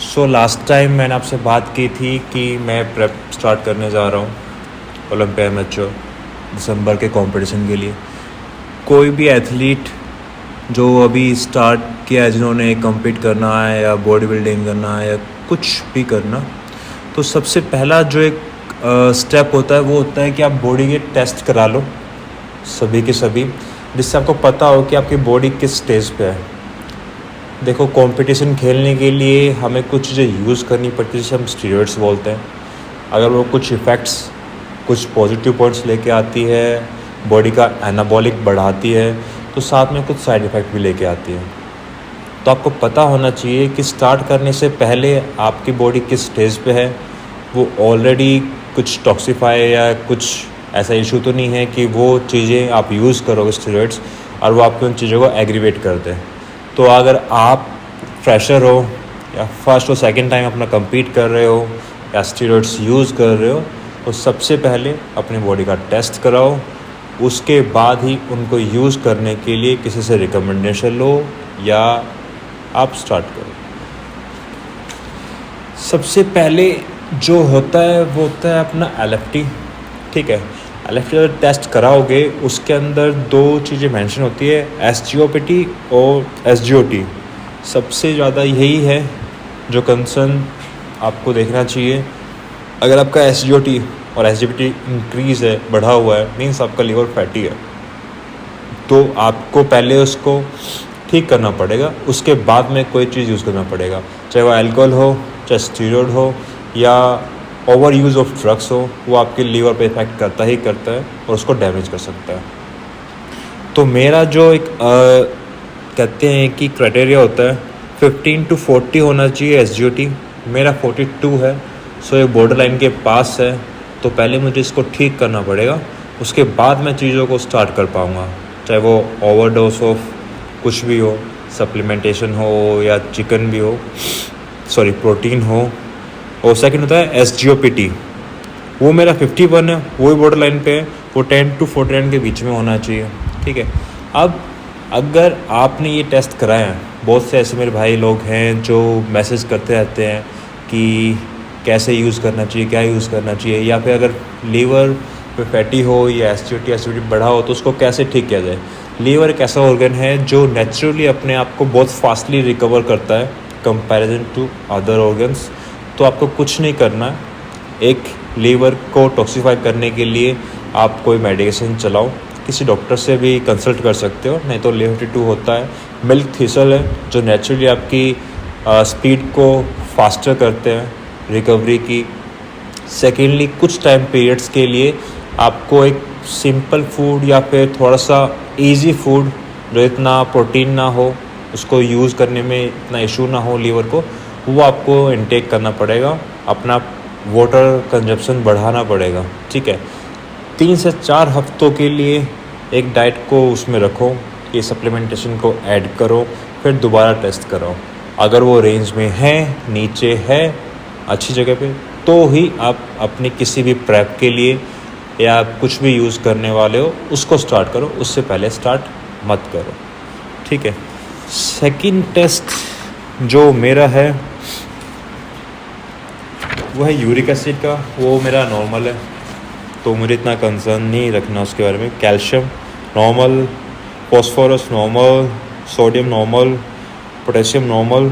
So last time मैंने आपसे बात की थी कि मैं प्रेप स्टार्ट करने जा रहा हूँ ओलंपिया एमेच्योर दिसंबर के कंपटीशन के लिए। कोई भी एथलीट जो अभी स्टार्ट किया है, जिन्होंने कम्पीट करना है या बॉडी बिल्डिंग करना है या कुछ भी करना, तो सबसे पहला जो एक स्टेप होता है वो होता है कि आप बॉडी के टेस्ट करा लो सभी के सभी, जिससे आपको पता हो कि आपकी बॉडी किस स्टेज पे है। देखो, कंपटीशन खेलने के लिए हमें कुछ चीज़ें यूज़ करनी पड़ती है, जिसे हम स्टीरॉइड्स बोलते हैं। अगर वो कुछ इफ़ेक्ट्स, कुछ पॉजिटिव पॉइंट्स लेके आती है, बॉडी का एनाबॉलिक बढ़ाती है, तो साथ में कुछ साइड इफ़ेक्ट भी लेके आती है। तो आपको पता होना चाहिए कि स्टार्ट करने से पहले आपकी बॉडी किस स्टेज पे है। वो ऑलरेडी कुछ टॉक्सिफाई या कुछ ऐसा इशू तो नहीं है कि वो चीज़ें आप यूज़ करोगे स्टीरॉइड्स और वो आपको उन चीज़ों को एग्रीवेट कर दे। तो अगर आप फ्रेशर हो या फर्स्ट और सेकंड टाइम अपना compete कर रहे हो या स्टीरॉइड्स यूज़ कर रहे हो, तो सबसे पहले अपनी बॉडी का टेस्ट कराओ। उसके बाद ही उनको यूज़ करने के लिए किसी से रिकमेंडेशन लो या आप स्टार्ट करो। सबसे पहले जो होता है वो होता है अपना LFT। ठीक है, LFT अगर टेस्ट कराओगे उसके अंदर दो चीज़ें मेंशन होती है, SGOT और SGOT। सबसे ज़्यादा यही है जो कंसर्न आपको देखना चाहिए। अगर आपका SGOT और SGPT इंक्रीज़ है, बढ़ा हुआ है, मीन्स आपका लीवर फैटी है, तो आपको पहले उसको ठीक करना पड़ेगा, उसके बाद में कोई चीज़ यूज़ करना पड़ेगा। चाहे वो अल्कोहल हो, चाहे स्टीरॉइड हो या ओवर यूज़ ऑफ ड्रग्स हो, वो आपके लीवर पे इफेक्ट करता ही करता है और उसको डैमेज कर सकता है। तो मेरा जो एक कहते हैं कि क्राइटेरिया होता है 15 to 40 होना चाहिए SGOT। मेरा 42 है, सो ये बॉर्डर लाइन के पास है। तो पहले मुझे इसको ठीक करना पड़ेगा, उसके बाद मैं चीज़ों को स्टार्ट कर पाऊँगा। चाहे वो ओवरडोज ऑफ कुछ भी हो, सप्लीमेंटेशन हो या चिकन भी हो, सॉरी प्रोटीन हो। और सेकंड होता है SGOPT, वो मेरा 51 है, वो ही बॉर्डर लाइन पे है। वो 10 to 49 के बीच में होना चाहिए। ठीक है, अब अगर आपने ये टेस्ट कराया है, बहुत से ऐसे मेरे भाई लोग हैं जो मैसेज करते रहते हैं कि कैसे यूज़ करना चाहिए, क्या यूज़ करना चाहिए, या फिर अगर लीवर पे फैटी हो या SGOT बढ़ा हो तो उसको कैसे ठीक किया जाए। लीवर एक ऐसा ऑर्गन है जो नेचुरली अपने आप को बहुत फास्टली रिकवर करता है कंपैरिजन टू अदर ऑर्गन्स। तो आपको कुछ नहीं करना। एक लीवर को टॉक्सीफाई करने के लिए आप कोई मेडिकेशन चलाओ, किसी डॉक्टर से भी कंसल्ट कर सकते हो। नहीं तो LIV52 होता है, मिल्क थिसल है, जो नेचुरली आपकी स्पीड को फास्टर करते हैं रिकवरी की। सेकेंडली, कुछ टाइम पीरियड्स के लिए आपको एक सिंपल फूड या फिर थोड़ा सा इजी फूड जो इतना प्रोटीन ना हो, उसको यूज़ करने में इतना इशू ना हो लीवर को, वो आपको इनटेक करना पड़ेगा। अपना वाटर कंजप्शन बढ़ाना पड़ेगा। ठीक है, 3 से 4 हफ्तों के लिए एक डाइट को उसमें रखो, ये सप्लीमेंटेशन को ऐड करो, फिर दोबारा टेस्ट करो। अगर वो रेंज में है, नीचे है, अच्छी जगह पे, तो ही आप अपनी किसी भी प्रेप के लिए या कुछ भी यूज़ करने वाले हो उसको स्टार्ट करो। उससे पहले स्टार्ट मत करो। ठीक है, सेकंड टेस्ट जो मेरा है वो है यूरिक एसिड का। वो मेरा नॉर्मल है, तो मुझे इतना कंसर्न नहीं रखना उसके बारे में। Calcium normal, phosphorus normal, sodium normal, potassium normal,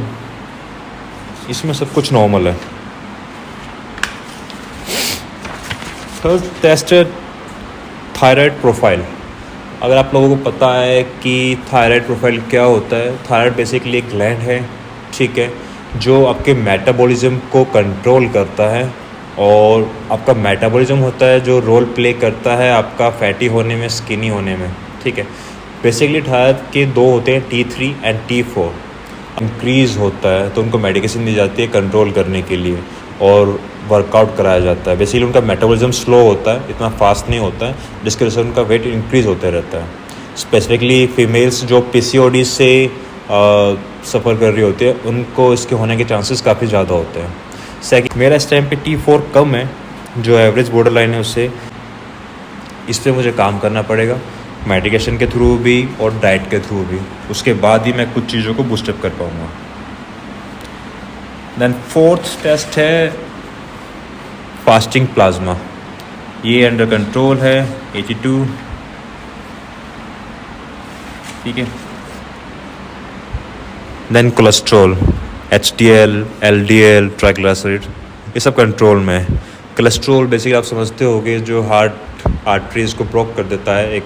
इसमें सब कुछ नॉर्मल है। थर्ड टेस्ट है थायराइड प्रोफाइल। अगर आप लोगों को पता है कि थायराइड प्रोफाइल क्या होता है, थायराइड बेसिकली एक ग्लैंड है, ठीक है, जो आपके मेटाबॉलिज्म को कंट्रोल करता है। और आपका मेटाबॉलिज्म होता है जो रोल प्ले करता है आपका फैटी होने में, स्किनी होने में। ठीक है, बेसिकली थायराइड के 2 होते हैं, T3 एंड T4। इंक्रीज़ होता है तो उनको मेडिकेशन दी जाती है कंट्रोल करने के लिए और वर्कआउट कराया जाता है। बेसिकली उनका मेटाबॉलिज्म स्लो होता है, इतना फास्ट नहीं होता है, जिसकी वजह से उनका वेट इंक्रीज़ होता रहता है। स्पेसिफिकली फीमेल्स जो PCOD से सफ़र कर रही होती है, उनको इसके होने के चांसेस काफ़ी ज़्यादा होते हैं। सेकंड, मेरा इस टाइम पे T4 कम है, जो एवरेज बॉर्डर लाइन है उससे। इस पर मुझे काम करना पड़ेगा, मेडिकेशन के थ्रू भी और डाइट के थ्रू भी। उसके बाद ही मैं कुछ चीज़ों को बूस्टअप कर पाऊँगा। देन फोर्थ टेस्ट है फास्टिंग प्लाज्मा, ये अंडर कंट्रोल है 82, ठीक है। देन कोलेस्ट्रॉल, HDL, LDL, ट्राइग्लिसराइड, ये सब कंट्रोल में है। कोलेस्ट्रॉल बेसिकली आप समझते होगे जो हार्ट आर्टरीज को ब्लॉक कर देता है, एक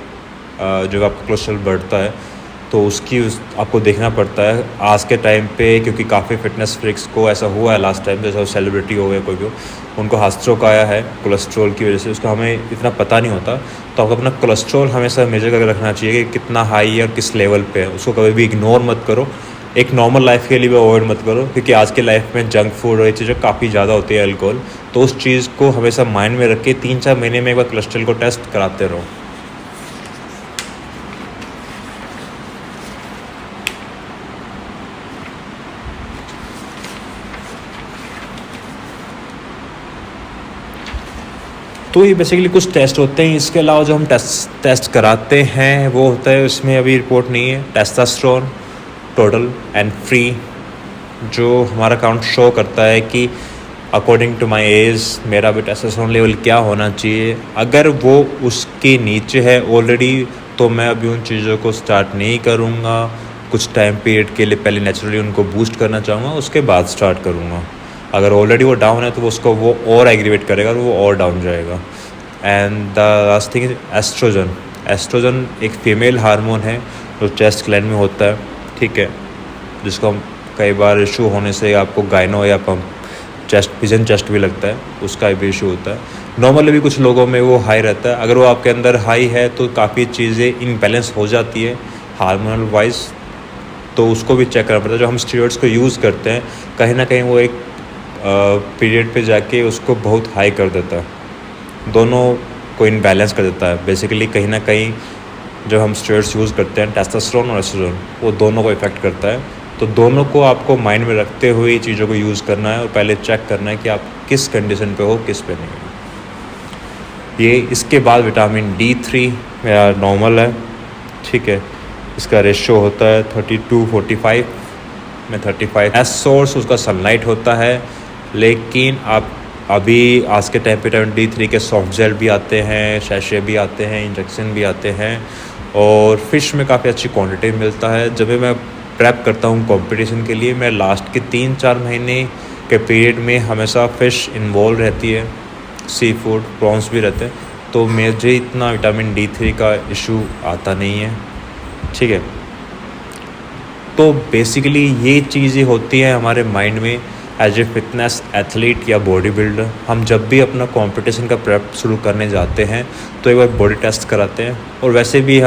जो आपका कोलेस्ट्रॉल बढ़ता है तो आपको देखना पड़ता है आज के टाइम पे, क्योंकि काफ़ी फिटनेस फ्रिक्स को ऐसा हुआ है लास्ट टाइम, जैसे सेलिब्रिटी हो गया कोई भी, उनको हार्ट स्ट्रोक आया है कोलेस्ट्रॉल की वजह से, उसका हमें इतना पता नहीं होता। तो आपको अपना कोलेस्ट्रॉल हमेशा मेजर करके रखना चाहिए कि कितना हाई है और किस लेवल पे है, उसको कभी भी इग्नोर मत करो। एक नॉर्मल लाइफ के लिए भी अवॉइड मत करो, क्योंकि आज के लाइफ में जंक फूड और ये चीज़ें काफ़ी ज़्यादा होती है, अल्कोहल, तो उस चीज़ को हमेशा माइंड में रख के 3-4 महीने में एक बार कोलेस्ट्रॉल को टेस्ट कराते रहो। तो ये बेसिकली कुछ टेस्ट होते हैं। इसके अलावा जो हम टेस्ट कराते हैं वो होता है, उसमें अभी रिपोर्ट नहीं है, टेस्टोस्टेरोन टोटल एंड फ्री, जो हमारा काउंट शो करता है कि अकॉर्डिंग टू माय एज मेरा भी टेस्टोस्टेरोन लेवल क्या होना चाहिए। अगर वो उसके नीचे है ऑलरेडी तो मैं अभी उन चीज़ों को स्टार्ट नहीं करूँगा, कुछ टाइम पीरियड के लिए पहले नेचुरली उनको बूस्ट करना चाहूँगा, उसके बाद स्टार्ट करूँगा। अगर ऑलरेडी वो डाउन है तो उसको वो और एग्रीवेट करेगा और वो और डाउन जाएगा। And the last thing is estrogen. Estrogen एक फीमेल हार्मोन है जो चेस्ट ग्लैंड में होता है, ठीक है, जिसको हम कई बार इशू होने से आपको गायनो या पम्प चेस्ट पिजन चेस्ट भी लगता है, उसका भी इशू होता है। नॉर्मली भी कुछ लोगों में वो हाई रहता है, अगर वो आपके अंदर हाई है तो काफ़ी चीज़ें इनबैलेंस हो जाती है हार्मोनल वाइज, तो उसको भी चेक करना पड़ता है। जो हम स्टेरॉइड्स को यूज़ करते हैं कहीं ना कहीं वो एक पीरियड पे जाके उसको बहुत हाई कर देता है, दोनों को इनबैलेंस कर देता है। बेसिकली कहीं ना कहीं जो हम स्टेरॉइड्स यूज़ करते हैं टेस्टोस्टेरोन और एस्ट्रोजन, वो दोनों को इफ़ेक्ट करता है। तो दोनों को आपको माइंड में रखते हुए चीज़ों को यूज़ करना है और पहले चेक करना है कि आप किस कंडीशन पे हो, किस पे नहीं। ये इसके बाद विटामिन D3 मेरा नॉर्मल है, ठीक है, इसका रेशियो होता है 32-45 में 35। एज सोर्स उसका सनलाइट होता है, लेकिन आप अभी आज के टाइम पे विटामिन D3 के सॉफ्ट जेल भी आते हैं, शैशे भी आते हैं, इंजेक्शन भी आते हैं, और फिश में काफ़ी अच्छी क्वांटिटी मिलता है। जब भी मैं प्रेप करता हूँ कंपटीशन के लिए, मैं लास्ट के 3-4 महीने के पीरियड में हमेशा फ़िश इन्वॉल्व रहती है, सी फूड प्रॉन्स भी रहते हैं, तो मुझे इतना विटामिन D3 का इशू आता नहीं है, ठीक है। तो बेसिकली ये चीज़ें होती हैं हमारे माइंड में एज ए फिटनेस एथलीट या बॉडी बिल्डर। हम जब भी अपना कंपटीशन का प्रेप शुरू करने जाते हैं तो एक बार बॉडी टेस्ट कराते हैं, और वैसे भी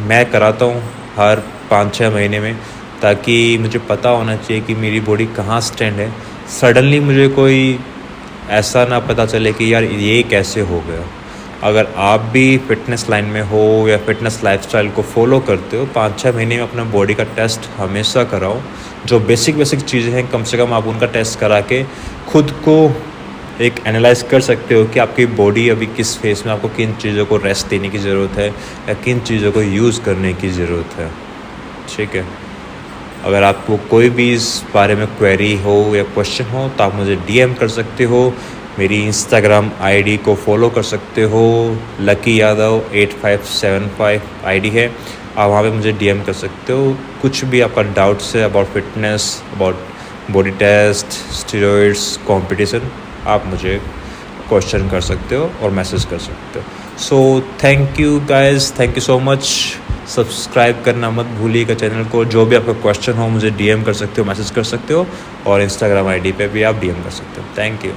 मैं कराता हूँ हर 5-6 महीने में, ताकि मुझे पता होना चाहिए कि मेरी बॉडी कहाँ स्टैंड है। सडनली मुझे कोई ऐसा ना पता चले कि यार ये कैसे हो गया। अगर आप भी फिटनेस लाइन में हो या फिटनेस लाइफस्टाइल को फॉलो करते हो, 5-6 महीने में अपना बॉडी का टेस्ट हमेशा कराओ। जो बेसिक चीज़ें हैं कम से कम आप उनका टेस्ट करा के खुद को एक एनालाइज कर सकते हो कि आपकी बॉडी अभी किस फेस में, आपको किन चीज़ों को रेस्ट देने की ज़रूरत है या किन चीज़ों को यूज़ करने की ज़रूरत है, ठीक है। अगर आपको कोई भी इस बारे में क्वेरी हो या क्वेश्चन हो तो आप मुझे DM कर सकते हो, मेरी इंस्टाग्राम ID को फॉलो कर सकते हो, लकी यादव 8575 ID है, आप वहाँ पे मुझे DM कर सकते हो। कुछ भी आपका डाउट्स है about fitness, about body test, steroids, competition, आप मुझे क्वेश्चन कर सकते हो और मैसेज कर सकते हो। So thank you guys, thank you so much. Subscribe करना मत भूलिएगा चैनल को। जो भी आपका क्वेश्चन हो मुझे DM कर सकते हो, मैसेज कर सकते हो, और इंस्टाग्राम ID पे भी आप DM कर सकते हो। Thank you.